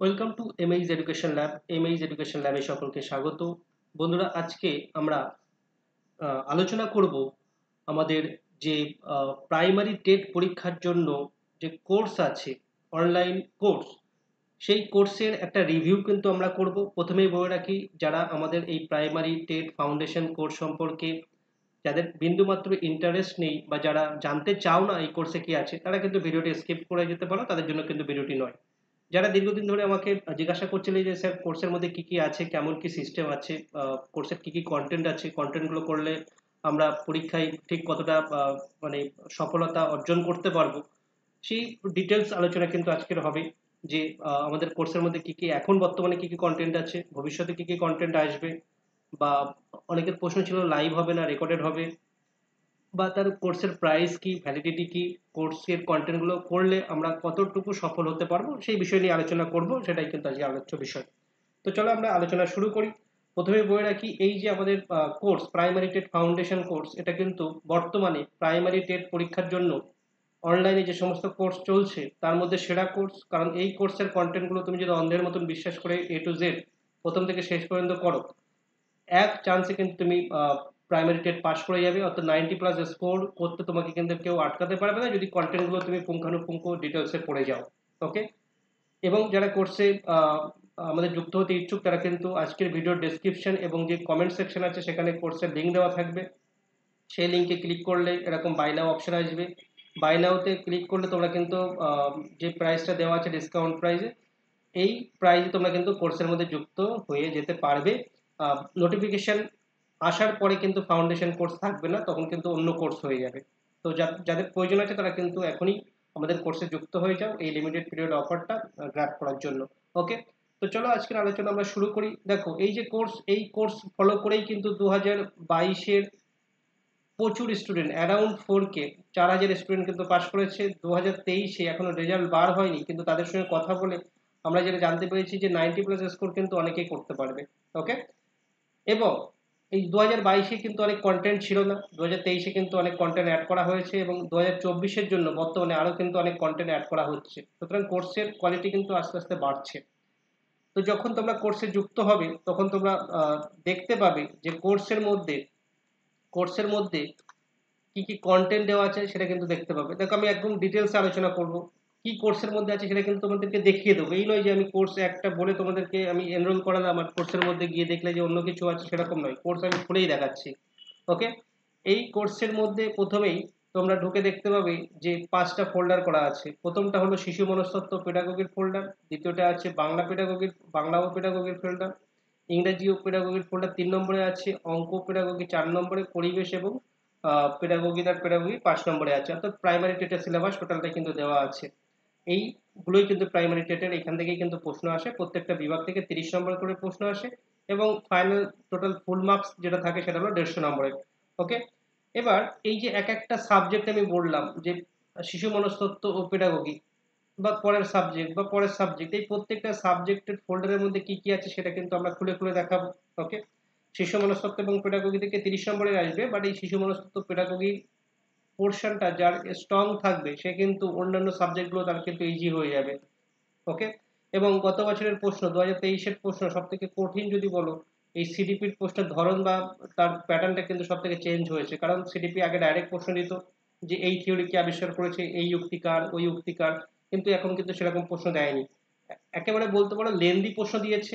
Welcome to MH education lab. এমএইচ এডুকেশন ল্যাবে সকলকে স্বাগত। বন্ধুরা, আজকে আমরা আলোচনা করব আমাদের যে প্রাইমারি টেট পরীক্ষার জন্য যে কোর্স আছে, অনলাইন কোর্স, সেই কোর্সের একটা রিভিউ কিন্তু আমরা করব। প্রথমেই বলে রাখি, যারা আমাদের এই প্রাইমারি টেট ফাউন্ডেশন কোর্স সম্পর্কে যাদের বিন্দুমাত্র ইন্টারেস্ট নেই বা যারা জানতে চাও না এই কোর্সে কি আছে, তারা কিন্তু ভিডিওটি স্কিপ করে যেতে পারো, তাদের জন্য কিন্তু ভিডিওটি নয়। যারা দীর্ঘদিন ধরে আমাকে জিজ্ঞাসা করছিলেন যে স্যার কোর্সের মধ্যে কি কি আছে, কেমন কি সিস্টেম আছে, কোর্সের কি কি কন্টেন্ট আছে, কন্টেন্টগুলো করলে আমরা পরীক্ষায় ঠিক কতটা মানে সফলতা অর্জন করতে পারবো, সেই ডিটেলস আলোচনা কিন্তু আজকের হবে। যে আমাদের কোর্সের মধ্যে কি কি এখন বর্তমানে কি কি কন্টেন্ট আছে, ভবিষ্যতে কি কি কন্টেন্ট আসবে, বা অনেকের প্রশ্ন ছিল লাইভ হবে না রেকর্ডেড হবে, বা তার কোর্সের প্রাইস কি, ভ্যালিডিটি কি, কোর্সের কন্টেন্টগুলো করলে আমরা কতটুকু সফল হতে পারবো, সেই বিষয় নিয়ে আলোচনা করব। সেটাই কিন্তু আজকে আলোচ্য বিষয়। তো চলো আমরা আলোচনা শুরু করি। প্রথমে বলে রাখি, এই যে আমাদের course primary TET foundation course, এটা কিন্তু বর্তমানে প্রাইমারি টেট পরীক্ষার জন্য অনলাইনে যে সমস্ত কোর্স চলছে তার মধ্যে সেরা কোর্স। কারণ এই কোর্সের কন্টেন্টগুলো তুমি যদি অন্ধের মতন বিশ্বাস করে এ টু জেড প্রথম থেকে শেষ পর্যন্ত করো, এক চান্সে কিন্তু তুমি প্রাইমারি টেট পাস করে যাবে। অর্থাৎ 90+ স্কোর করতে তোমাকে কিন্তু কেউ আটকাতে পারবে না, যদি কন্টেন্টগুলো তুমি পুঙ্খানুপুঙ্খ ডিটেলসে পড়ে যাও। ওকে। এবং যারা কোর্সে আমাদের যুক্ত হতে ইচ্ছুক, তারা কিন্তু আজকের ভিডিওর ডেসক্রিপশন এবং যে কমেন্ট সেকশন আছে সেখানে কোর্সের লিঙ্ক দেওয়া থাকবে। সেই লিঙ্কে ক্লিক করলে এরকম বাই নাও অপশন আসবে। বাই নাওতে ক্লিক করলে তোমরা কিন্তু যে প্রাইসটা দেওয়া আছে ডিসকাউন্ট প্রাইসে, এই প্রাইসে তোমরা কিন্তু কোর্সের মধ্যে যুক্ত হয়ে যেতে পারবে। নোটিফিকেশন আসার পরে কিন্তু ফাউন্ডেশন কোর্স থাকবে না, তখন কিন্তু অন্য কোর্স হয়ে যাবে। তো যাদের প্রয়োজন আছে তারা কিন্তু এখনই আমাদের কোর্সে যুক্ত হয়ে যাও এই লিমিটেড পিরিয়ড অফারটা গ্র্যাব করার জন্য। ওকে। তো চলো আজকের আলোচনা আমরা শুরু করি। দেখো, এই যে কোর্স, এই কোর্স ফলো করেই কিন্তু 2022-এর প্রচুর স্টুডেন্ট, অ্যারাউন্ড 4K, 4,000 স্টুডেন্ট কিন্তু পাস করেছে। 2023-এ এখনো রেজাল্ট বার হয়নি, কিন্তু তাদের সঙ্গে কথা বলে আমরা যেটা জানতে পেরেছি যে 90+ স্কোর কিন্তু অনেকেই করতে পারবে। ওকে। এবং এই 2022-এ কিন্তু অনেক কন্টেন্ট ছিল না, 2023-এ কিন্তু অনেক কন্টেন্ট অ্যাড করা হয়েছে, এবং 2024-এর জন্য বর্তমানে আরও কিন্তু অনেক কন্টেন্ট অ্যাড করা হচ্ছে। সুতরাং কোর্সের কোয়ালিটি কিন্তু আস্তে আস্তে বাড়ছে। তো যখন তোমরা কোর্সে যুক্ত হবে তখন তোমরা দেখতে পাবে যে কোর্সের মধ্যে কি কি কন্টেন্ট দেওয়া আছে সেটা কিন্তু দেখতে পাবে। দেখো, আমি একদম ডিটেলসে আলোচনা করব কি কোর্সের মধ্যে আছে, সেটা কিন্তু তোমাদেরকে দেখিয়ে দেবো। এই নয় যে আমি কোর্স একটা বলে তোমাদেরকে আমি এনরোল করালাম আর কোর্সের মধ্যে গিয়ে দেখলে যে অন্য কিছু আছে, সেরকম নয়। কোর্স আমি খুলেই দেখাচ্ছি। ওকে। এই কোর্সের মধ্যে প্রথমেই তোমরা ঢুকে দেখতে পাবে যে 5টা ফোল্ডার করা আছে। প্রথমটা হলো শিশু মনস্তত্ত্ব পেডাগোগির ফোল্ডার, দ্বিতীয়টা আছে বাংলা ও পেডাগোগির ফোল্ডার, ইংরেজি ও পেডাগোগির ফোল্ডার 3 নম্বরে আছে, অঙ্ক পেডাগোগি 4 নম্বরে, পরিবেশ এবং পেডাগোগি 5 নম্বরে আছে। অর্থাৎ প্রাইমারি টেটের সিলেবাস টোটালটা কিন্তু দেওয়া আছে। এইগুলোই কিন্তু প্রাইমারি টেটের, এখান থেকেই কিন্তু প্রশ্ন আসে। প্রত্যেকটা বিভাগ থেকে 30 নম্বর করে প্রশ্ন আসে, এবং ফাইনাল টোটাল ফুল মার্কস যেটা থাকে সেটা হলো 150 নম্বরের। ওকে। এবার এই যে এক একটা সাবজেক্ট আমি বললাম যে শিশু মনস্তত্ত্ব ও পেডাগোগি, বা পরের সাবজেক্ট, এই প্রত্যেকটা সাবজেক্টের ফোল্ডারের মধ্যে কি কি আছে সেটা কিন্তু আমরা খুলে খুলে দেখাবো। ওকে। শিশু মনস্তত্ত্ব এবং পেডাগোগি থেকে 30 নম্বরের আসবে, বাট এই শিশু মনস্তত্ত্ব পেডাগোগি পোর্শনটা যার স্ট্রং থাকবে সে কিন্তু অন্যান্য সাবজেক্টগুলো তার কিন্তু ইজি হয়ে যাবে। ওকে। এবং গত বছরের প্রশ্ন, 2023-এর প্রশ্ন সব থেকে কঠিন যদি বলো, এই সিডিপির প্রশ্নের ধরন বা তার প্যাটার্নটা কিন্তু সব থেকে চেঞ্জ হয়েছে। কারণ সিডিপি আগে ডাইরেক্ট প্রশ্ন দিত যে এই থিওরি কে আবিষ্কার করেছে, এই যুক্তিকার, ওই যুক্তিকার, কিন্তু এখন কিন্তু সেরকম প্রশ্ন দেয়নি। একেবারে বলতে পারো লেন্দি প্রশ্ন দিয়েছে।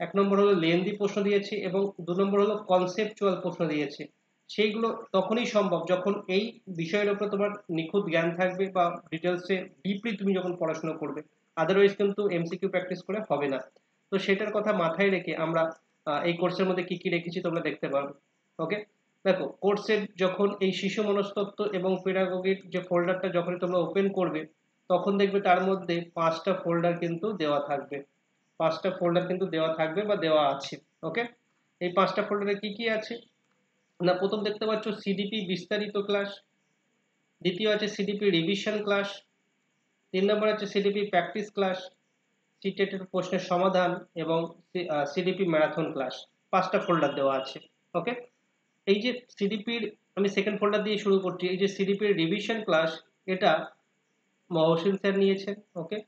1 নম্বর হলো লেন্দি প্রশ্ন দিয়েছে, এবং 2 নম্বর হলো কনসেপচুয়াল প্রশ্ন দিয়েছে। সেইগুলো তখনই সম্ভব যখন এই বিষয়ের উপর তোমার নিখুঁত জ্ঞান থাকবে, বা ডিটেলসে ডিপলি তুমি যখন পড়াশোনা করবে। আদারওয়াইজ কিন্তু এমসিকিউ প্র্যাকটিস করে হবে না। তো সেটার কথা মাথায় রেখে আমরা এই কোর্সের মধ্যে কি কি রেখেছি তোমরা দেখতে পারবে। ওকে। দেখো, কোর্সের যখন এই শিশু মনস্তত্ত্ব এবং পেডাগোগির যে ফোল্ডারটা যখনই তোমরা ওপেন করবে, তখন দেখবে তার মধ্যে 5টা ফোল্ডার কিন্তু দেওয়া থাকবে। 5টা ফোল্ডার কিন্তু দেওয়া থাকবে বা দেওয়া আছে। ওকে। এই 5টা ফোল্ডারে কি কি আছে না, প্রথম দেখতে পাচ্ছ সিডিপি বিস্তারিত ক্লাস, দ্বিতীয় আছে সিডিপি রিভিশন ক্লাস, 3 নম্বর আছে সিডিপি প্র্যাকটিস ক্লাস, সিটেটের প্রশ্নের সমাধান, এবং সিডিপি ম্যারাথন ক্লাস। 5টা ফোল্ডার দেওয়া আছে। ওকে। এই যে সিডিপির, আমি সেকেন্ড ফোল্ডার দিয়ে শুরু করছি। এই যে সিডিপির রিভিশন ক্লাস, এটা মহসিন স্যার নিয়েছেন। ওকে।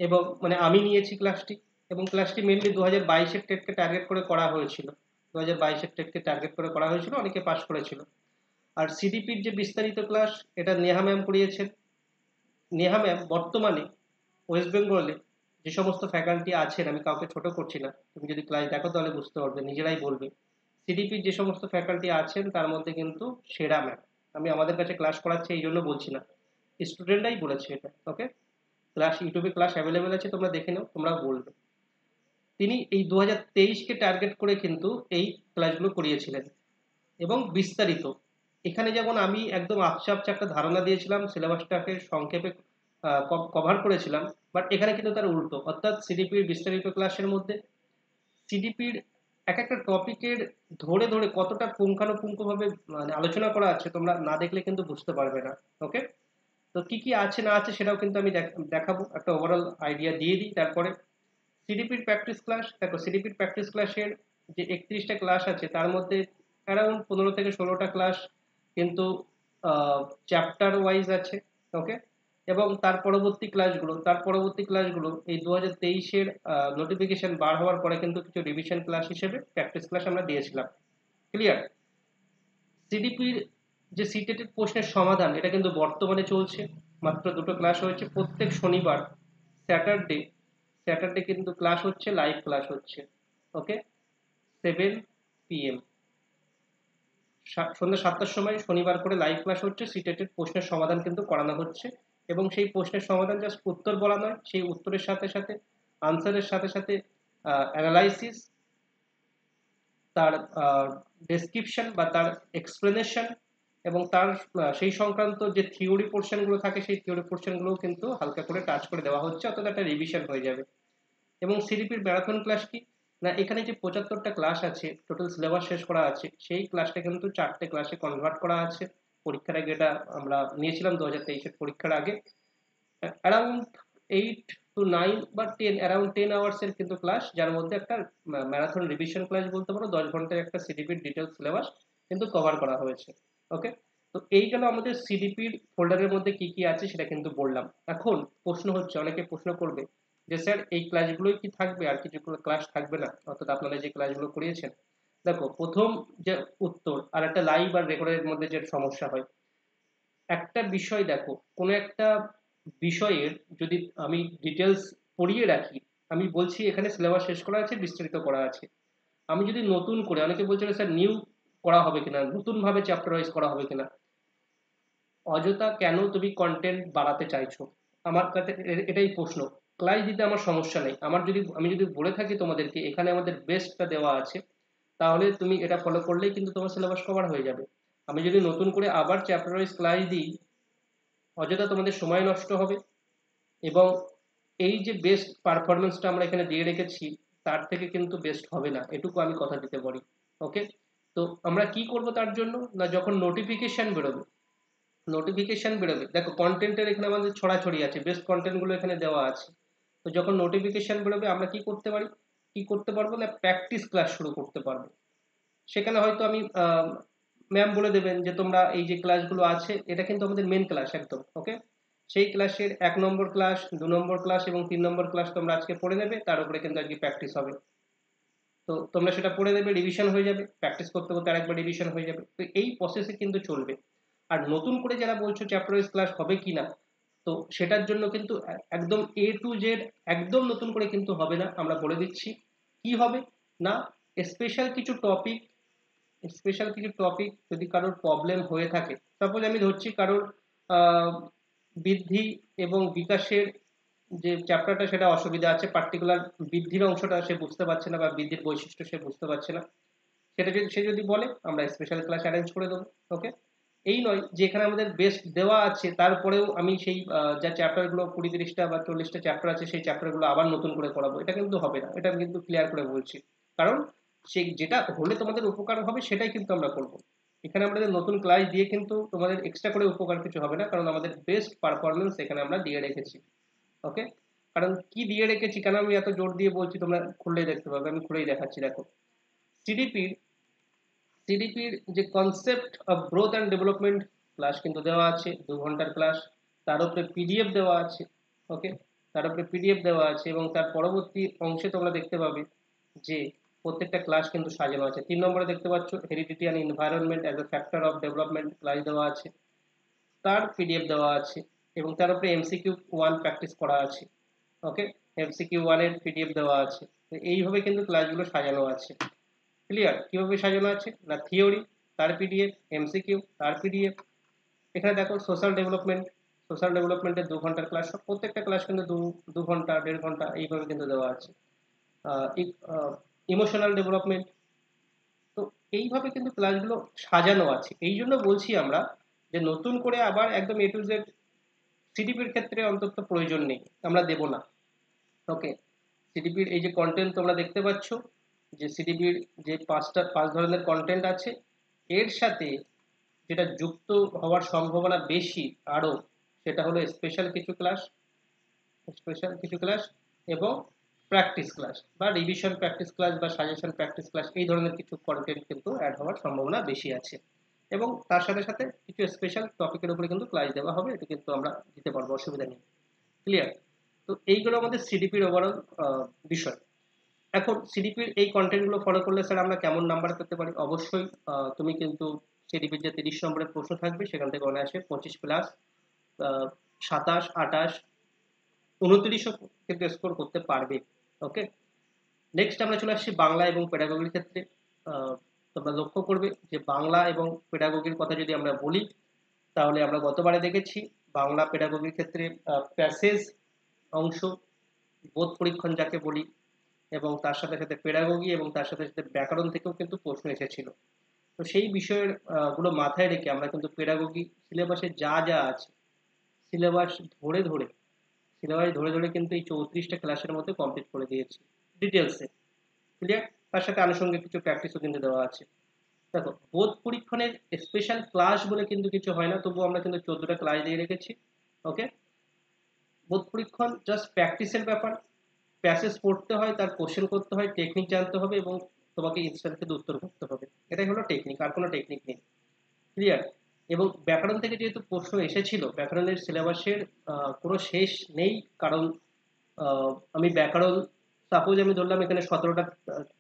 এবং মানে আমি নিয়েছি ক্লাসটি, এবং ক্লাসটি মেনলি 2022-এর টেটকে টার্গেট করে করা হয়েছিল। 2022-এর টেটকে টার্গেট করে করা হয়েছিল, অনেকে পাস করেছিল। আর সিডিপির যে বিস্তারিত ক্লাস, এটা নেহা ম্যাম করিয়েছেন। নেহা ম্যাম বর্তমানে ওয়েস্ট বেঙ্গলে যে সমস্ত ফ্যাকাল্টি আছেন, আমি কাউকে ছোট করছি না, তুমি যদি ক্লাস দেখো তাহলে বুঝতে পারবে, নিজেরাই বলবে। সিডিপির যে সমস্ত ফ্যাকাল্টি আছেন তার মধ্যে কিন্তু সেরা ম্যাম। আমি আমাদের কাছে ক্লাস করাচ্ছি এই জন্য বলছি না, স্টুডেন্টরাই বলেছে এটা। ওকে, ক্লাস ইউটিউবে ক্লাস অ্যাভেলেবেল আছে, তোমরা দেখে নাও, তোমরাও বলবে। তিনি এই 2023-কে টার্গেট করে কিন্তু এই ক্লাসগুলো করিয়েছিলেন, এবং বিস্তারিত। এখানে যেমন আমি একদম আপসা আপসা একটা ধারণা দিয়েছিলাম, সিলেবাসটাকে সংক্ষেপে কভার করেছিলাম, বাট এখানে কিন্তু তার উল্টো, অর্থাৎ সিডিপির বিস্তারিত ক্লাসের মধ্যে সিডিপির এক একটা টপিকের ধরে ধরে কতটা পুঙ্খানুপুঙ্খভাবে মানে আলোচনা করা আছে, তোমরা না দেখলে কিন্তু বুঝতে পারবে না। ওকে, তো কি কি আছে না আছে সেটাও কিন্তু আমি দেখাবো, একটা ওভারঅল আইডিয়া দিয়ে দিই। তারপরে সিডিপির প্র্যাকটিস ক্লাস, দেখো সিডিপির প্র্যাকটিস ক্লাসের যে 31টা ক্লাস আছে তার মধ্যে অ্যারাউন্ড 15 থেকে 16টা ক্লাস কিন্তু চ্যাপ্টার ওয়াইজ আছে। ওকে, এবং তার পরবর্তী ক্লাসগুলো এই 2023-এর নোটিফিকেশন বার হওয়ার পরে কিন্তু কিছু রিভিশন ক্লাস হিসেবে প্র্যাকটিস ক্লাস আমরা দিয়েছিলাম। ক্লিয়ার? সিডিপির যে সিটেটেড প্রশ্নের সমাধান, এটা কিন্তু বর্তমানে চলছে। মাত্র 2টো ক্লাস হয়েছে, প্রত্যেক শনিবার স্যাটারডে স্যাটারডে কিন্তু ক্লাস হচ্ছে, লাইভ ক্লাস হচ্ছে। ওকে, 7 PM, সন্ধ্যা 7টার সময় শনিবার করে লাইভ ক্লাস হচ্ছে, সিটেটেড প্রশ্নের সমাধান কিন্তু করানো হচ্ছে। এবং সেই প্রশ্নের সমাধান জাস্ট উত্তর বলা নয়, সেই উত্তরের সাথে সাথে আনসারের সাথে সাথে অ্যানালাইসিস, তার ডেসক্রিপশন বা তার এক্সপ্লেনেশন, এবং তার সেই সংক্রান্ত যে থিওরি পোর্শনগুলো থাকে সেই থিওরি পোর্শনগুলোও কিন্তু হালকা করে টাচ করে দেওয়া হচ্ছে, অর্থাৎ একটা রিভিশন হয়ে যাবে। এবং সিডিপির ম্যারাথন ক্লাস কি না, এখানে যে 75টা ক্লাস আছে, টোটাল সিলেবাস শেষ করা আছে, সেই ক্লাসটা কিন্তু 4টে ক্লাসে কনভার্ট করা আছে। পরীক্ষার আগে এটা আমরা নিয়েছিলাম, 2023-এর পরীক্ষার আগে। অ্যারাউন্ড 8 to 9 বা 10, অ্যারাউন্ড 10 আওয়ার্সের কিন্তু ক্লাস, যার মধ্যে একটা ম্যারাথন রিভিশন ক্লাস বলতে পারো, 10 ঘন্টার একটা সিডিপির ডিটেল সিলেবাস কিন্তু কভার করা হয়েছে। ওকে, তো এই গেল আমাদের সিডিপির ফোল্ডারের মধ্যে কি কি আছে সেটা কিন্তু বললাম। এখন প্রশ্ন হচ্ছে, অনেকে প্রশ্ন করবে যে স্যার এই ক্লাসগুলোই কি থাকবে, আর কিছু ক্লাস থাকবে না, অর্থাৎ আপনারা যে ক্লাসগুলো করিয়েছেন? দেখো, প্রথম যে উত্তর আর একটা লাইভ আর রেকর্ডের মধ্যে যে সমস্যা হয়, একটা বিষয় দেখো, কোনো একটা বিষয়ের যদি আমি ডিটেলস পড়িয়ে রাখি, আমি বলছি এখানে সিলেবাস শেষ করা আছে, বিস্তারিত করা আছে, আমি যদি নতুন করে, অনেকে বলছিল স্যার নিউ করা হবে কিনা, নতুন ভাবে চ্যাপ্টার ওয়াইজ করা হবে কিনা, অযথা কেন তুমি কন্টেন্ট বাড়াতে চাইছো? আমার কাছে এটাই প্রশ্ন। ক্লাস দিতে আমার সমস্যা নেই, আমি যদি বলে থাকি তোমাদেরকে এখানে আমাদের বেস্টটা দেওয়া আছে, তাহলে তুমি এটা ফলো করলেই কিন্তু তোমার সিলেবাস কভার হয়ে যাবে। আমি যদি নতুন করে আবার চ্যাপ্টার ওয়াইজ ক্লাস দিই, অযথা তোমাদের সময় নষ্ট হবে, এবং এই যে বেস্ট পারফরমেন্সটা আমরা এখানে দিয়ে রেখেছি তার থেকে কিন্তু বেস্ট হবে না, এটুকু আমি কথা দিতে পারি। ওকে, তো আমরা কি করব তার জন্য না, যখন নোটিফিকেশন বেরোবে, দেখো কন্টেন্টের এখানে আমাদের ছড়াছড়ি আছে, বেস্ট কন্টেন্টগুলো এখানে দেওয়া আছে। তো যখন নোটিফিকেশন বেরোবে আমরা কি করতে পারি, কি করতে পারবো না, প্র্যাকটিস ক্লাস শুরু করতে পারবো। সেখানে হয়তো আমি ম্যাম বলে দেবেন যে তোমরা এই যে ক্লাসগুলো আছে, এটা কিন্তু আমাদের মেন ক্লাস একদম। ওকে, সেই ক্লাসের 1 নম্বর ক্লাস, 2 নম্বর ক্লাস এবং 3 নম্বর ক্লাস তোমরা আজকে পড়ে নেবে, তার উপরে কিন্তু আজকে প্র্যাকটিস হবে। তো তোমরা সেটা পড়ে নেবে, রিভিশন হয়ে যাবে, প্র্যাকটিস করতে করতে আরেকবার রিভিশন হয়ে যাবে, তো এই প্রসেসে কিন্তু চলবে। আর নতুন করে যারা বলছো চ্যাপ্টার ওয়াইজ ক্লাস হবে কি না, তো সেটার জন্য কিন্তু একদম A to Z একদম নতুন করে কিন্তু হবে না, আমরা বলে দিচ্ছি। কি হবে না, স্পেশাল কিছু টপিক স্পেশাল কিছু টপিক যদি কারোর প্রবলেম হয়ে থাকে, সাপোজ আমি ধরছি কারোর আহ, বৃদ্ধি এবং বিকাশের যে চ্যাপ্টারটা সেটা অসুবিধা আছে, পার্টিকুলার বৃদ্ধির অংশটা সে বুঝতে পারছে না বা বৃদ্ধির বৈশিষ্ট্য সে বুঝতে পারছে না, সেটা যদি সে যদি বলে আমরা স্পেশাল ক্লাস অ্যারেঞ্জ করে দেবো। ওকে, এই নয় যে এখানে আমাদের বেস্ট দেওয়া আছে তারপরেও আমি সেই যা চ্যাপ্টারগুলো 20-30টা বা 40টা চ্যাপ্টার আছে সেই চ্যাপ্টারগুলো আবার নতুন করে পড়াবো, এটা কিন্তু হবে না, এটা আমি কিন্তু ক্লিয়ার করে বলছি। কারণ সে যেটা হলে তোমাদের উপকার হবে সেটাই কিন্তু আমরা করব। এখানে আমাদের নতুন ক্লাস দিয়ে কিন্তু তোমাদের এক্সট্রা করে উপকার কিছু হবে না, কারণ আমাদের বেস্ট পারফরমেন্স এখানে আমরা দিয়ে রেখেছি। ওকে, কারণ কি দিয়ে রেখেছি, কেন আমি এত জোর দিয়ে বলছি, তোমরা খুললেই দেখতে পাবে, আমি খুলেই দেখাচ্ছি। দেখো, সিডিপির সিডিপির যে concept of growth and development class কিন্তু দেওয়া আছে, 2 ঘন্টার ক্লাস, তার উপরে PDF দেওয়া আছে। ওকে, তার উপরে পিডিএফ দেওয়া আছে, এবং তার পরবর্তী অংশে তোমরা দেখতে পাবে যে প্রত্যেকটা ক্লাস কিন্তু সাজানো আছে। 3 নম্বরে দেখতে পাচ্ছ heredity and environment as a factor of development class দেওয়া আছে, তার পিডিএফ দেওয়া আছে, এবং তার উপরে MCQ 1 প্র্যাকটিস করা আছে। ওকে, MCQ 1 এর পিডিএফ দেওয়া আছে। তো এইভাবে কিন্তু ক্লাসগুলো সাজানো আছে। ক্লিয়ার? কিভাবে সাজানো আছে না, থিওরি তার পিডিএফ, MCQ তার পিডিএফ। এখানে দেখো সোশ্যাল ডেভেলপমেন্টের 2 ঘন্টার ক্লাস, প্রত্যেকটা ক্লাস কিন্তু 2 ঘন্টা 1.5 ঘন্টা এইভাবে কিন্তু দেওয়া আছে। ইমোশনাল ডেভেলপমেন্ট, তো এইভাবে কিন্তু ক্লাসগুলো সাজানো আছে। এই জন্য বলছি আমরা যে নতুন করে আবার একদম A to Z সিডিপির ক্ষেত্রে অন্তত প্রয়োজন নেই, আমরা দেব না। ওকে, সিডিপির এই যে কন্টেন্ট তোমরা দেখতে পাচ্ছ, যে সিডিপির যে 5 ধরনের কন্টেন্ট আছে, এর সাথে যেটা যুক্ত হওয়ার সম্ভাবনা বেশি আরো, সেটা হলো স্পেশাল কিছু ক্লাস এবং প্র্যাকটিস ক্লাস বা রিভিশন প্র্যাকটিস ক্লাস বা সাজেশন প্র্যাকটিস ক্লাস, এই ধরনের কিছু কন্টেন্ট কিন্তু অ্যাড হওয়ার সম্ভাবনা বেশি আছে। এবং তার সাথে সাথে কিছু স্পেশাল টপিকের উপরে কিন্তু ক্লাস দেওয়া হবে, এটা কিন্তু আমরা দিতে পারবো, অসুবিধা নেই। ক্লিয়ার? তো এইগুলো আমাদের সিডিপির ওভারঅল বিষয়। এখন সিডিপির এই কন্টেন্টগুলো ফলো করলে স্যার আমরা কেমন নাম্বার পেতে পারি? অবশ্যই তুমি কিন্তু সিডিপির যে 30 নম্বরের প্রশ্ন থাকবে সেখান থেকে অনায়াসে 25 প্লাস 27, 28, 29ও কিন্তু স্কোর করতে পারবে। ওকে, নেক্সট আমরা চলে আসছি বাংলা এবং পেডাগোগির ক্ষেত্রে। তোমরা লক্ষ্য করবে যে বাংলা এবং পেডাগোগির কথা যদি আমরা বলি, তাহলে আমরা গতবারে দেখেছি বাংলা পেডাগোগির ক্ষেত্রে প্যাসেজ অংশ, বোধ পরীক্ষণ যাকে বলি, এবং তার সাথে সাথে পেডাগোগি এবং তার সাথে সাথে ব্যাকরণ থেকেও কিন্তু প্রশ্ন এসেছিল। তো সেই বিষয়ের গুলো মাথায় রেখে আমরা কিন্তু পেডাগোগি সিলেবাসে যা যা আছে সিলেবাস ধরে ধরে সিলেবাস ধরে ধরে কিন্তু এই 34টা ক্লাসের মধ্যে কমপ্লিট করে দিয়েছি ডিটেলসে। ক্লিয়ার? তার সাথে আনুষঙ্গিক কিছু প্র্যাকটিসও কিন্তু দেওয়া আছে। দেখো, বোধ পরীক্ষণের স্পেশাল ক্লাস বলে কিন্তু কিছু হয় না, তবুও আমরা কিন্তু 14টা ক্লাস দিয়ে রেখেছি। ওকে, বোধ পরীক্ষণ জাস্ট প্র্যাকটিসের ব্যাপার। প্যাসেজ পড়তে হয়, তার কোশ্চেন করতে হয়, টেকনিক জানতে হবে, এবং তোমাকে ইনস্ট্যান্ট কিন্তু উত্তর করতে হবে। এটাই হলো টেকনিক, আর কোনো টেকনিক নেই। ক্লিয়ার? এবং ব্যাকরণ থেকে যেহেতু প্রশ্ন এসেছিল, ব্যাকরণের সিলেবাসের কোনো শেষ নেই, কারণ আমি ব্যাকরণ, সাপোজ আমি ধরলাম এখানে 17টা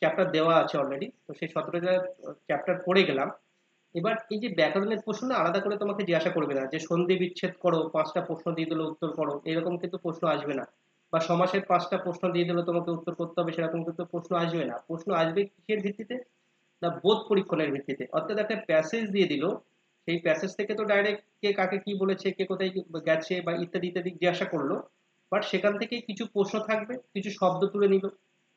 চ্যাপ্টার দেওয়া আছে অলরেডি, তো সেই 17টা চ্যাপ্টার পড়ে গেলাম। এবার এই যে ব্যাকরণের প্রশ্ন আলাদা করে তোমাকে জিজ্ঞাসা করবে না যে সন্ধি বিচ্ছেদ করো, 5টা প্রশ্ন দিয়ে দিলে উত্তর করো, এরকম কিন্তু প্রশ্ন আসবে না। বা সমাসের 5টা প্রশ্ন দিয়ে দিলে তোমাকে উত্তর করতে হবে, সেরকম কিন্তু প্রশ্ন আসবে না। প্রশ্ন আসবে কিসের ভিত্তিতে না, বোধ পরীক্ষণের ভিত্তিতে। অর্থাৎ একটা প্যাসেজ দিয়ে দিল, সেই প্যাসেজ থেকে তো ডাইরেক্ট কে কাকে কি বলেছে, কে কোথায় গেছে বা ইত্যাদি ইত্যাদি জিজ্ঞাসা করলো, বাট সেখান থেকে কিছু প্রশ্ন থাকবে, কিছু শব্দ তুলে নিল।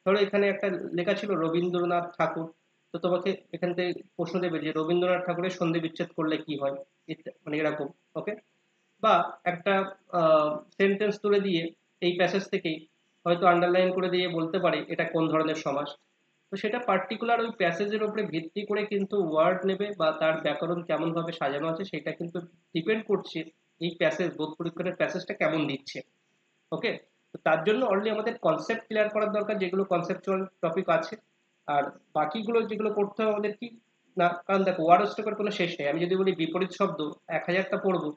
ধরো এখানে একটা লেখা ছিল রবীন্দ্রনাথ ঠাকুর, তো তোমাকে এখান থেকে প্রশ্ন দেবে যে রবীন্দ্রনাথ ঠাকুরের সন্ধি বিচ্ছেদ করলে কি হয়, মানে এরকম। ওকে, বা একটা সেন্টেন্স তুলে দিয়ে এই প্যাসেজ থেকেই হয়তো আন্ডারলাইন করে দিয়ে বলতে পারে এটা কোন ধরনের সমাস। তো সেটা পার্টিকুলার ওই প্যাসেজের উপরে ভিত্তি করে কিন্তু ওয়ার্ড নেবে, বা তার ব্যাকরণ কেমন ভাবে সাজানো আছে সেটা কিন্তু ডিপেন্ড করছে এই প্যাসেজ, বোধ পরীক্ষণের প্যাসেজটা কেমন দিচ্ছে। ওকে, তো তার জন্য অলরেডি আমাদের কনসেপ্ট ক্লিয়ার করার দরকার, যেগুলো কনসেপচুয়াল টপিক আছে। আর বাকিগুলো যেগুলো করতে হবে আমাদের কি না, কারণ দেখো ওয়ার্ড স্টকের কোনো শেষ নেই। আমি যদি বলি বিপরীত শব্দ 1000টা পড়বো,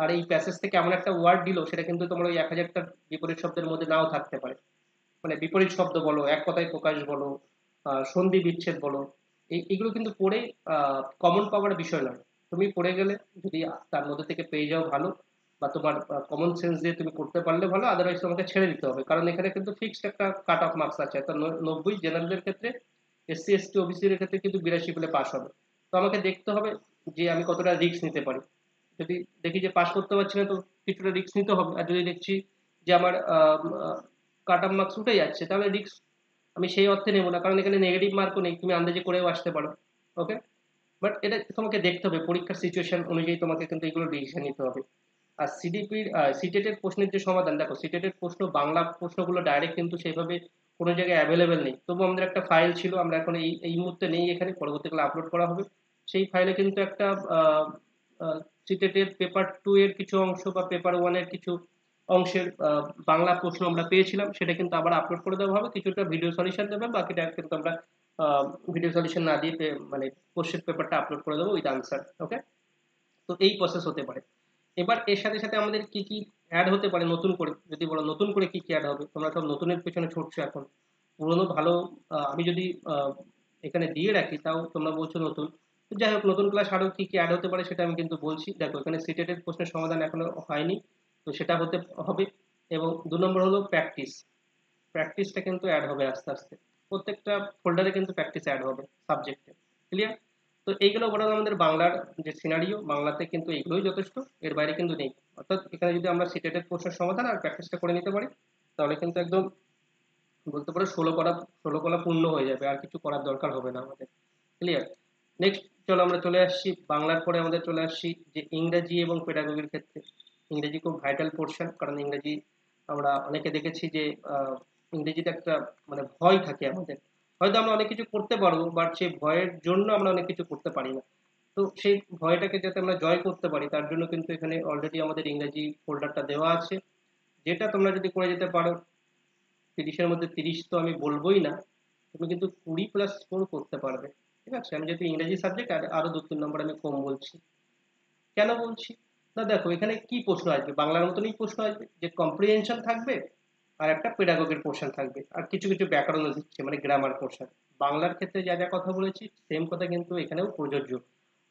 আর এই প্যাসেজ থেকে এমন একটা ওয়ার্ড দিল, সেটা কিন্তু তোমার ওই 1000টা বিপরীত শব্দের মধ্যে নাও থাকতে পারে। মানে বিপরীত শব্দ বলো, এক কথায় প্রকাশ বলো, সন্ধি বিচ্ছেদ বলো, এইগুলো কিন্তু পড়ে কমন পাওয়ার বিষয় নয়। তুমি পড়ে গেলে যদি তার মধ্যে থেকে পেয়ে যাও ভালো, বা তোমার কমন সেন্স দিয়ে তুমি করতে পারলে ভালো, আদারওয়াইজ তোমাকে ছেড়ে দিতে হবে, কারণ এখানে কিন্তু ফিক্সড একটা কাট অফ মার্কস আছে। একটা 90 জেনারেলের ক্ষেত্রে, SC ST OBC এর ক্ষেত্রে কিন্তু 82 পেলে পাস হবে। তো আমাকে দেখতে হবে যে আমি কতটা রিস্ক নিতে পারি। যদি দেখি যে পাস করতে পারছি না, তো কিছুটা রিস্ক নিতে হবে। আর যদি দেখছি যে আমার কাট অফ মার্কস উঠে যাচ্ছে, তাহলে রিস্ক আমি সেই অর্থে নেবো না, কারণ এখানে নেগেটিভ মার্কও নেই, তুমি আন্দাজে করেও আসতে পারো। ওকে, বাট এটা তোমাকে দেখতে হবে পরীক্ষার সিচুয়েশন অনুযায়ী, তোমাকে কিন্তু এগুলো ডিসিশন নিতে হবে। আর সিডিপির সিটেটের প্রশ্নের যে সমাধান, দেখো সিটেটের প্রশ্ন, বাংলা প্রশ্নগুলো ডাইরেক্ট কিন্তু সেইভাবে কোনো জায়গায় অ্যাভেলেবেল নেই। তবু আমাদের একটা ফাইল ছিল, আমরা এখন এই এই মুহূর্তে নেই এখানে, পরবর্তীকালে আপলোড করা হবে। সেই ফাইলে কিন্তু একটা সিটেটের পেপার 2 এর কিছু অংশ বা পেপার 1 এর কিছু অংশের বাংলা প্রশ্ন আমরা পেয়েছিলাম, সেটা কিন্তু আবার আপলোড করে দেওয়া হবে। কিছুটা ভিডিও সলিউশন দেবে, বাকিটা কিন্তু আমরা ভিডিও সলিউশন না দিয়ে মানে কোশ্চেন পেপারটা আপলোড করে দেবো উইথ আনসার। ওকে, তো এই প্রসেস হতে পারে। এবার এর সাথে সাথে আমাদের কি কি অ্যাড হতে পারে নতুন করে, যদি বলো নতুন করে কি কি অ্যাড হবে, তোমরা সব নতুনের পেছনে ছুটছো এখন। পুরোনো ভালো আমি যদি এখানে দিয়ে রাখি তাও তোমরা বলছো নতুন। তো যাই হোক, নতুন ক্লাস আরো কি কি অ্যাড হতে পারে সেটা আমি কিন্তু বলছি। দেখো এখানে সিটেটের প্রশ্নের সমাধান এখনো হয়নি, তো সেটা হতে হবে। এবং 2 নম্বর হলো প্র্যাকটিস। প্র্যাকটিসটা কিন্তু অ্যাড হবে আস্তে আস্তে, প্রত্যেকটা ফোল্ডারে কিন্তু প্র্যাকটিস অ্যাড হবে সাবজেক্টে। ক্লিয়ার? তো এইগুলো বরং আমাদের বাংলার যে সিনারিও, বাংলাতে কিন্তু এইগুলোই যথেষ্ট, এর বাইরে কিন্তু নেই। অর্থাৎ এখানে যদি আমরা সিটেটের প্রশ্নের সমাধান আর প্র্যাকটিসটা করে নিতে পারি, তাহলে কিন্তু একদম বলতে পারো 16 কলা পূর্ণ হয়ে যাবে, আর কিছু করার দরকার হবে না আমাদের। ক্লিয়ার? নেক্সট চলো আমরা চলে আসছি বাংলার পরে আমাদের চলে আসছি যে ইংরেজি এবং পেডাগোগির ক্ষেত্রে। ইংরেজি খুব ভাইটাল পোর্শন, কারণ ইংরেজি আমরা অনেকে দেখেছি যে ইংরেজিতে একটা মানে ভয় থাকে আমাদের। হয়তো আমরা অনেক কিছু করতে পারবো, বাট সেই ভয়ের জন্য আমরা অনেক কিছু করতে পারি না। তো সেই ভয়টাকে যাতে আমরা জয় করতে পারি, তার জন্য কিন্তু এখানে অলরেডি আমাদের ইংরেজি ফোল্ডারটা দেওয়া আছে, যেটা তোমরা যদি করে যেতে পারো, 30-এর মধ্যে 30 তো আমি বলবোই না, তুমি কিন্তু 20+4 করতে পারবে। ঠিক আছে? আমি যেহেতু ইংরেজি সাবজেক্ট, আর আরো 2-3 নম্বর আমি কম বলছি। কেন বলছি? না দেখো এখানে কি প্রশ্ন আসবে, বাংলার মতনই প্রশ্ন আসবে, যে কম্প্রিহেনশন থাকবে আর একটা পেডাগোগের পোর্শন থাকবে, আর কিছু কিছু ব্যাকরণও দিচ্ছে, মানে গ্রামার পোর্শন। বাংলার ক্ষেত্রে যা যা কথা বলেছি সেম কথা কিন্তু এখানেও প্রযোজ্য।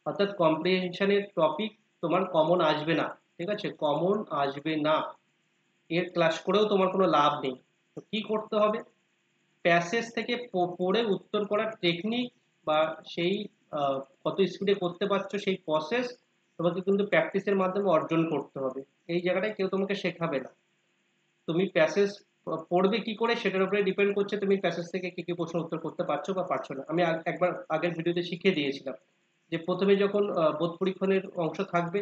অর্থাৎ কম্প্রিহেনশনের টপিক তোমার কমন আসবে না। ঠিক আছে? কমন আসবে না, এর ক্লাস করেও তোমার কোনো লাভ নেই। তো কি করতে হবে? প্যাসেজ থেকে পড়ে উত্তর করার টেকনিক, বা সেই কত স্পিডে করতে পারছো সেই প্রসেস তোমাকে কিন্তু প্র্যাকটিসের মাধ্যমে অর্জন করতে হবে। এই জায়গাটায় কেউ তোমাকে শেখাবে না। তুমি প্যাসেজ পড়বে কি করে সেটার উপরে ডিপেন্ড করছে তুমি প্যাসেজ থেকে কি কি প্রশ্ন উত্তর করতে পারছো বা পারছো না। আমি একবার আগের ভিডিওতে শিখিয়ে দিয়েছিলাম যে প্রথমে যখন বোধ পরীক্ষণের অংশ থাকবে,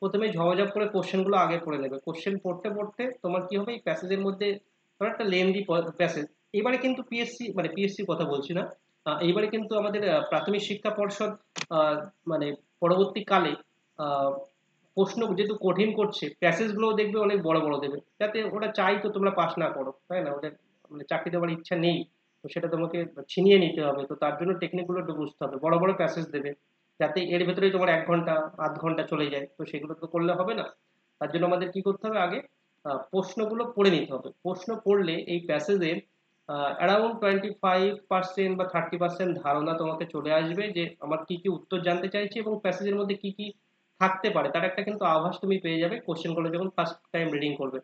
প্রথমে ঝপাঝপ করে কোশ্চেনগুলো আগে পড়ে নেবে। কোশ্চেন পড়তে পড়তে তোমার কি হবে, এই প্যাসেজের মধ্যে ধরো একটা লেন্দি প্যাসেজ। এবারে কিন্তু পিএসসি, মানে পিএসসির কথা বলছি না, এইবারে কিন্তু আমাদের প্রাথমিক শিক্ষা পর্ষদ আহ, মানে পরবর্তীকালে প্রশ্ন যেহেতু কঠিন করছে, প্যাসেজ গুলো দেখবে অনেক বড় বড় দেবে, যাতে ওরা চাই তো তোমরা পাস না করো, তাই না? ওদের মানে চাকরি দেওয়ার ইচ্ছা নেই, তো সেটা তোমাকে ছিনিয়ে নিতে হবে। তো তার জন্য টেকনিক গুলো একটু বুঝতে হবে, বড় বড় প্যাসেজ দেবে, যাতে এর ভেতরেই তোমার 1 ঘন্টা আধ ঘন্টা চলে যায়। তো সেগুলো তো করলে হবে না। তার জন্য আমাদের কি করতে হবে, আগে প্রশ্নগুলো পড়ে নিতে হবে। প্রশ্ন পড়লে এই প্যাসেজের অ্যারাউন্ড 25% বা 30% ধারণা তোমাকে চলে আসবে, যে আমার কি কি উত্তর জানতে চাইছি এবং প্যাসেজের মধ্যে কি কি থাকতে পারে, তার একটা কিন্তু আভাস তুমি পেয়ে যাবে কোশ্চেনগুলো যখন ফার্স্ট টাইম রিডিং করবে।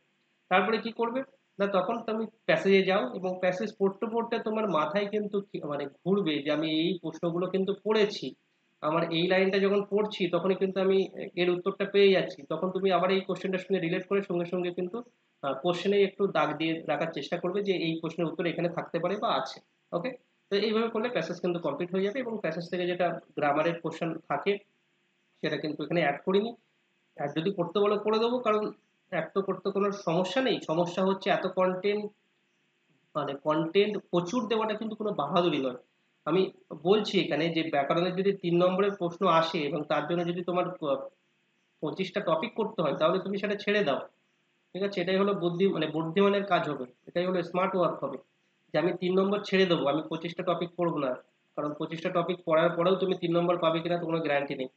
তারপরে কি করবে, না তখন তুমি প্যাসেজে যাও, এবং প্যাসেজ পড়তে পড়তে তোমার মাথায় কিন্তু মানে ঘুরবে যে আমি এই প্রশ্নগুলো কিন্তু পড়েছি, আমার এই লাইনটা যখন পড়ছি তখনই কিন্তু আমি এর উত্তরটা পেয়ে যাচ্ছি। তখন তুমি আবার এই কোশ্চেনটার সঙ্গে রিলেট করে সঙ্গে সঙ্গে কিন্তু কোশ্চেনে একটু দাগ দিয়ে রাখার চেষ্টা করবে যে এই প্রশ্নের উত্তর এখানে থাকতে পারে বা আছে। ওকে? তো এইভাবে করলে প্যাসেজ কিন্তু কমপ্লিট হয়ে যাবে, এবং প্যাসেজ থেকে যেটা গ্রামারের কোশ্চেন থাকে সেটা কিন্তু এখানে অ্যাড করিনি। আর যদি করতে বলো করে দেবো, কারণ অ্যাড তো করতে কোনো সমস্যা নেই। সমস্যা হচ্ছে এত কন্টেন্ট, মানে কন্টেন্ট প্রচুর দেওয়াটা কিন্তু কোনো বাহাদুরি নয়। আমি বলছি এখানে যে ব্যাকরণের যদি 3 নম্বরের প্রশ্ন আসে এবং তার জন্য যদি তোমার 25টা টপিক করতে হয়, তাহলে তুমি সেটা ছেড়ে দাও। ঠিক আছে? এটাই হলো মানে বুদ্ধিমানের কাজ হবে, এটাই হলো স্মার্ট ওয়ার্ক হবে, যে আমি 3 নম্বর ছেড়ে দেবো, আমি 25টা টপিক পড়বো না। কারণ 25টা টপিক পড়ার পরেও তুমি 3 নম্বর পাবে কিনা তো কোনো গ্যারান্টি নেই।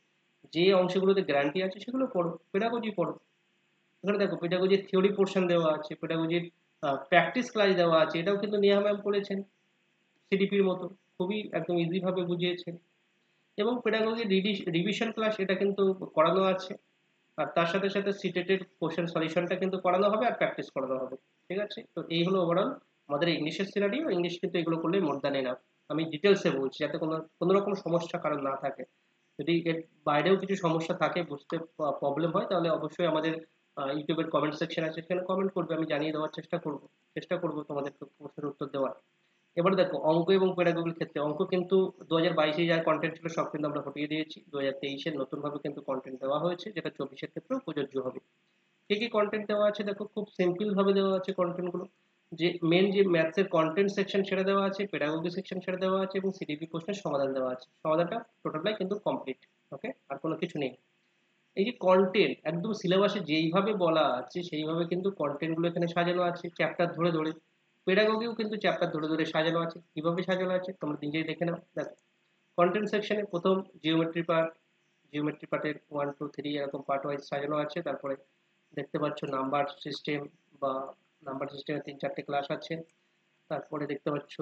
যে অংশগুলোতে গ্যারান্টি আছে সেগুলো পড়ো, পেডাগোজি পড়ো। এখানে দেখো পেডাগোজির থিওরি পোর্শন দেওয়া আছে, পেডাগোজির প্র্যাকটিস ক্লাস দেওয়া আছে, এটাও কিন্তু নেহা ম্যাম করেছেন সিডিপির মতো, খুবই একদম ইজি ভাবে বুঝিয়েছেন। এবং পেডাগোজির রিভিশন ক্লাস এটা কিন্তু করানো আছে, আর তার সাথে সাথে সিটেটের কোশ্চেন সলিউশনটা কিন্তু করানো হবে আর প্র্যাকটিস করানো হবে। ঠিক আছে? তো এই হলো ওভারঅল আমাদের ইংলিশের সিনারিও। ইংলিশ কিন্তু এগুলো করলে মোর দ্যান এনাফ। আমি ডিটেলসে বলছি যাতে কোনো কোনো রকম সমস্যা কারণ না থাকে। যদি এর বাইরেও কিছু সমস্যা থাকে, বুঝতে প্রবলেম হয়, তাহলে অবশ্যই আমাদের ইউটিউবের কমেন্ট সেকশন আছে, সেখানে কমেন্ট করবে, আমি জানিয়ে দেওয়ার চেষ্টা করব তোমাদের প্রশ্নের উত্তর দেওয়ার। এবারে দেখো অঙ্ক এবং পেডাগোগির ক্ষেত্রে, অঙ্ক কিন্তু 2022-এ যা কন্টেন্ট ছিল সব কিন্তু আমরা হটিয়ে দিয়েছি, 2023-এর নতুন ভাবে কিন্তু কন্টেন্ট দেওয়া হয়েছে, যেটা 24-এর ক্ষেত্রেও প্রযোজ্য হবে। কি কি কন্টেন্ট দেওয়া আছে দেখো, খুব সিম্পল ভাবে দেওয়া আছে কন্টেন্ট গুলো। যে মেন যে ম্যাথস এর কন্টেন্ট সেকশন সেটা দেওয়া আছে, পেডাগোগি সেকশন সেটা দেওয়া আছে, এবং সিডিপি প্রশ্নের সমাধান দেওয়া আছে। সমাধানটা টোটালটাই কিন্তু কমপ্লিট। ওকে? আর কোনো কিছু নেই। এই যে কন্টেন্ট একদম সিলেবাসে যেইভাবে বলা আছে সেইভাবে কিন্তু কন্টেন্ট গুলো এখানে সাজানো আছে চ্যাপ্টার ধরে ধরে। পেডাগোগিও কিন্তু চ্যাপ্টার ধরে ধরে সাজানো আছে। কিভাবে সাজানো আছে তোমরা নিজেই দেখে নাও। দেখো কন্টেন্ট সেকশনে প্রথম জিওমেট্রি পার্ট, জিওমেট্রি পার্টের 1 2 3 এরকম পার্ট ওয়াইজ সাজানো আছে। তারপরে দেখতে পাচ্ছ নাম্বার সিস্টেম বা নাম্বার সিস্টেমের 3-4টে ক্লাস আছে। তারপরে দেখতে পাচ্ছ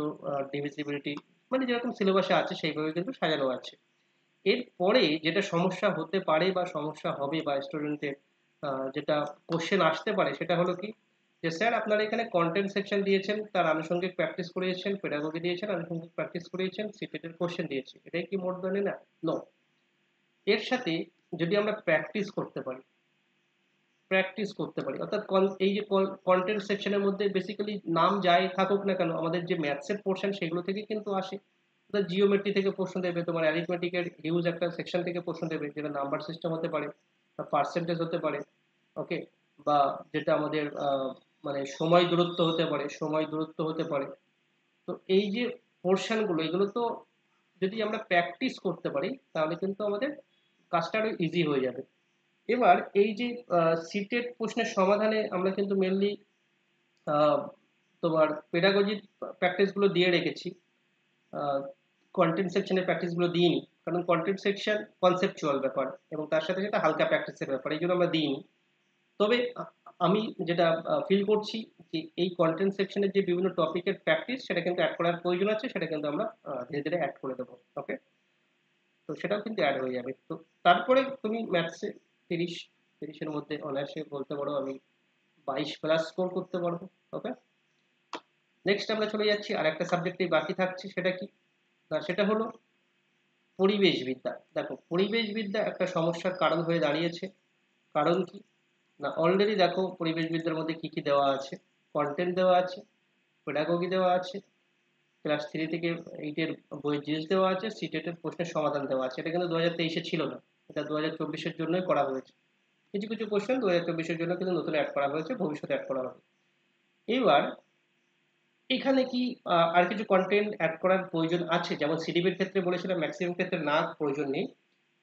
ডিভিজিবিলিটি, মানে যেরকম সিলেবাসে আছে সেইভাবে কিন্তু সাজানো আছে। এরপরে যেটা সমস্যা হতে পারে বা সমস্যা হবে বা স্টুডেন্টের যেটা কোশ্চেন আসতে পারে সেটা হলো কি, যে স্যার আপনারা এখানে কন্টেন্ট সেকশন দিয়েছেন, তার আনুষঙ্গিক প্র্যাকটিস করিয়েছেন, পেডাগোগি দিয়েছেন, আনুষঙ্গিক প্র্যাকটিস করিয়েছেন, সিটেটের কোশ্চেন দিয়েছে, এটাই কি মোট ধরে না? নো। এর সাথে যদি আমরা প্র্যাকটিস করতে পারি অর্থাৎ এই যে কন্টেন্ট সেকশনের মধ্যে বেসিক্যালি নাম যাই থাকুক না কেন, আমাদের যে ম্যাথসের পোর্শন সেগুলো থেকে কিন্তু আসে। জিওমেট্রি থেকে প্রশ্ন দেবে, তোমার অ্যারিথমেটিকের হিউজ একটা সেকশন থেকে প্রশ্ন দেবে, যেটা নাম্বার সিস্টেম হতে পারে বা পার্সেন্টেজ হতে পারে, ওকে, বা যেটা আমাদের মানে সময় দূরত্ব হতে পারে। তো এই যে পোর্শনগুলো, এগুলো তো যদি আমরা প্র্যাকটিস করতে পারি তাহলে কিন্তু আমাদের কাজটা আরো ইজি হয়ে যাবে। এবার এই যে সিটেট প্রশ্নের সমাধানে আমরা কিন্তু মেনলি তোমার পেডাগজির প্র্যাকটিসগুলো দিয়ে রেখেছি, কন্টেন্ট সেকশনের প্র্যাকটিসগুলো দিইনি, কারণ কন্টেন্ট সেকশন কনসেপচুয়াল ব্যাপার এবং তার সাথে সাথে হালকা প্র্যাকটিসের ব্যাপার, এই জন্য আমরা দিইনি। তবে আমি যেটা ফিল করছি যে এই কন্টেন্ট সেকশনের যে বিভিন্ন টপিকের প্র্যাকটিস সেটা কিন্তু অ্যাড করার প্রয়োজন আছে, সেটা কিন্তু আমরা ধীরে ধীরে অ্যাড করে দেবো। ওকে, তো সেটাও কিন্তু অ্যাড হয়ে যাবে। তো তারপরে তুমি ম্যাথসে 30-30-এর মধ্যে অনায়াসে বলতে পারো আমি 22+ স্কোর করতে পারবো। ওকে, নেক্সট আমরা চলে যাচ্ছি আর একটা সাবজেক্টেই বাকি থাকছি, সেটা কি না, সেটা হলো পরিবেশবিদ্যা। দেখো, পরিবেশবিদ্যা একটা সমস্যার কারণ হয়ে দাঁড়িয়েছে। কারণ কি না, অলরেডি দেখো পরিবেশবিদ্যার মধ্যে কি কি দেওয়া আছে। কন্টেন্ট দেওয়া আছে, পেডাগোগি দেওয়া আছে, ক্লাস 3 থেকে 8-এর বইয়ের জিনিস দেওয়া আছে, সিটেটের প্রশ্নের সমাধান দেওয়া আছে। এটা কিন্তু 2023-এ ছিল না, এটা 2024-এর জন্যই করা হয়েছে। কিছু কিছু কোশ্চেন 2024-এর জন্য কিন্তু নতুন অ্যাড করা হয়েছে, ভবিষ্যতে অ্যাড করা হবে। এবার এখানে কি আর কিছু কন্টেন্ট অ্যাড করার প্রয়োজন আছে, যেমন সিডিবির ক্ষেত্রে বলেছিলাম ম্যাক্সিমাম ক্ষেত্রে না, প্রয়োজন নেই।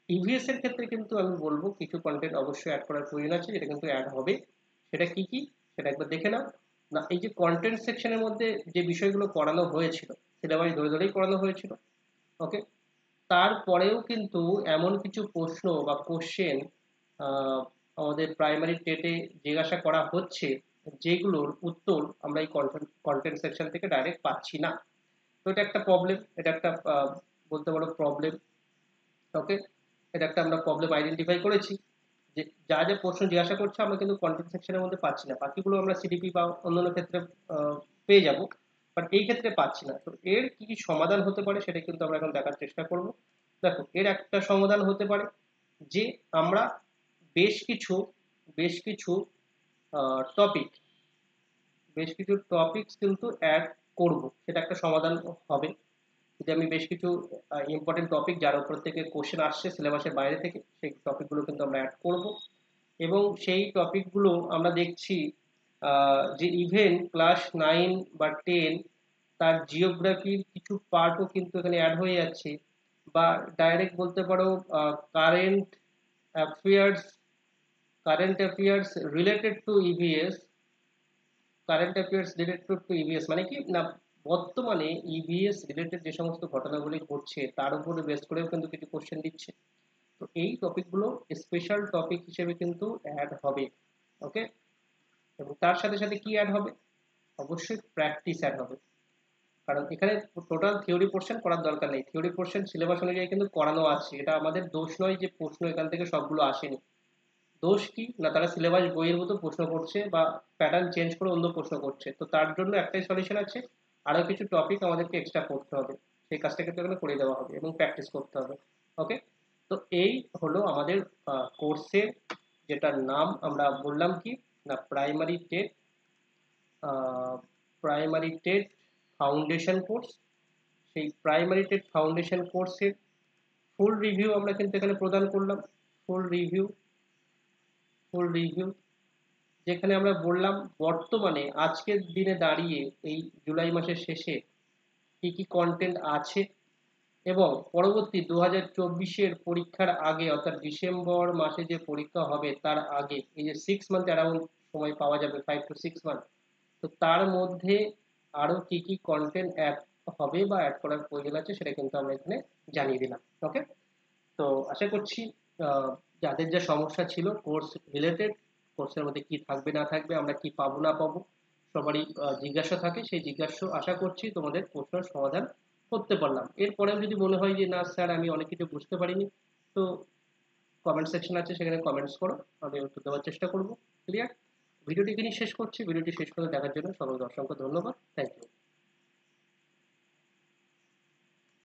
ইভিএস এর ক্ষেত্রে কিন্তু আমি বলবো কিছু কন্টেন্ট অবশ্যই অ্যাড করার প্রয়োজন আছে, যেটা কিন্তু অ্যাড হবে। সেটা কি কি সেটা একবার দেখে নাও। না, এই যে কন্টেন্ট সেকশনের মধ্যে যে বিষয়গুলো পড়ানো হয়েছিল, সিলেবাস ধরে ধরেই পড়ানো হয়েছিল, ওকে, তারপরেও কিন্তু এমন কিছু প্রশ্ন বা কোশ্চেন আমাদের প্রাইমারি টেটে জিজ্ঞাসা করা হচ্ছে, যেগুলোর উত্তর আমরা এই কন্টেন্ট সেকশন থেকে ডাইরেক্ট পাচ্ছি না। তো এটা একটা প্রবলেম, এটা একটা বলতে পারো প্রবলেম। ওকে, এটা একটা আমরা প্রবলেম আইডেন্টিফাই করেছি, যে যা যা প্রশ্ন জিজ্ঞাসা করছে আমরা কিন্তু কন্টেন্ট সেকশনের মধ্যে পাচ্ছি না, বাকিগুলো আমরা সিডিপি বা অন্যান্য ক্ষেত্রে পেয়ে যাব, বাট এই ক্ষেত্রে পাচ্ছি না। তো এর কি কি সমাধান হতে পারে সেটা কিন্তু আমরা এখন দেখার চেষ্টা করব। দেখো, এর একটা সমাধান হতে পারে যে আমরা বেশ কিছু বেশ কিছু টপিক বেশ কিছু টপিকস কিন্তু অ্যাড করব, সেটা একটা সমাধান হবে। যে আমি বেশ কিছু ইম্পর্টেন্ট টপিক যার উপর থেকে কোশ্চেন আসছে সিলেবাসের বাইরে থেকে, সেই টপিকগুলো কিন্তু আমরা অ্যাড করব। এবং সেই টপিকগুলো আমরা দেখছি যে ইভেন ক্লাস 9 বা 10 তার জিওগ্রাফির কিছু পার্টও কিন্তু এখানে অ্যাড হয়ে যাচ্ছে, বা ডাইরেক্ট বলতে পারো current affairs current affairs related to EVS current affairs related to EVS মানে কি না, বর্তমানে ইভিএস রিলেটেড যে সমস্ত ঘটনাগুলি ঘটছে তার উপরে বেস করেও কিন্তু কিছু কোশ্চেন দিচ্ছে। তো এই টপিকগুলো স্পেশাল টপিক হিসেবে কিন্তু অ্যাড হবে। ওকে, এবং তার সাথে সাথে কি অ্যাড হবে, অবশ্যই প্র্যাকটিস অ্যাড হবে। কারণ এখানে টোটাল থিওরি পোর্শন করার দরকার নেই, থিওরি পোর্শন সিলেবাস অনুযায়ী কিন্তু করানো আছে, এটা আমাদের দোষ নয় যে প্রশ্ন এখান থেকে সবগুলো আসেনি। দোষ কি না, তারা সিলেবাস বইয়ের মতো প্রশ্ন করছে বা প্যাটার্ন চেঞ্জ করে অন্য প্রশ্ন করছে। তো তার জন্য একটাই সলিউশন আছে, আরো কিছু টপিক আমাদেরকে এক্সট্রা পড়তে হবে, সেই কাজটা কিন্তু এখানে করে দেওয়া হবে এবং প্র্যাকটিস করতে হবে। ওকে, তো এই হলো আমাদের কোর্সের যেটার নাম আমরা বললাম কি না, প্রাইমারি টেট ফাউন্ডেশন কোর্স। সেই প্রাইমারি টেট ফাউন্ডেশন কোর্সের ফুল রিভিউ আমরা কিন্তু এখানে প্রদান করলাম। ফুল রিভিউ ফুল রিভিউ যেখানে আমরা বললাম বর্তমানে আজকের দিনে দাঁড়িয়ে এই জুলাই মাসের শেষে কি কি কন্টেন্ট আছে, এবং পরবর্তী 2024-এর পরীক্ষার আগে অর্থাৎ ডিসেম্বর মাসে যে পরীক্ষা হবে তার আগে এই যে 6 মান্থ অ্যারাউন্ড সময় পাওয়া যাবে, 5 to 6 মান্থ, তো তার মধ্যে আরো কি কি কন্টেন্ট অ্যাড হবে বা অ্যাড করার প্রয়োজন আছে সেটা কিন্তু আমরা এখানে জানিয়ে দিলাম। ওকে, তো আশা করছি আহ, যাদের যা সমস্যা ছিল কোর্স রিলেটেড, কোর্সের মধ্যে কি থাকবে না থাকবে, আমরা কি পাবো না পাবো, সবারই জিজ্ঞাসা থাকে। সেই জিজ্ঞাসা আশা করছি তোমাদের প্রশ্নের সমাধান করতে পারলাম। এরপরেও যদি মনে হয় যে না স্যার আমি অনেক কিছু বুঝতে পারিনি, তো কমেন্ট সেকশন আছে, সেখানে কমেন্টস করো, আমি উত্তর দেওয়ার চেষ্টা করবো। ক্লিয়ার? ভিডিওটি এখানেই শেষ করছি। ভিডিওটি শেষ করে দেখার জন্য সকলকে অসংখ্য ধন্যবাদ। Thank you.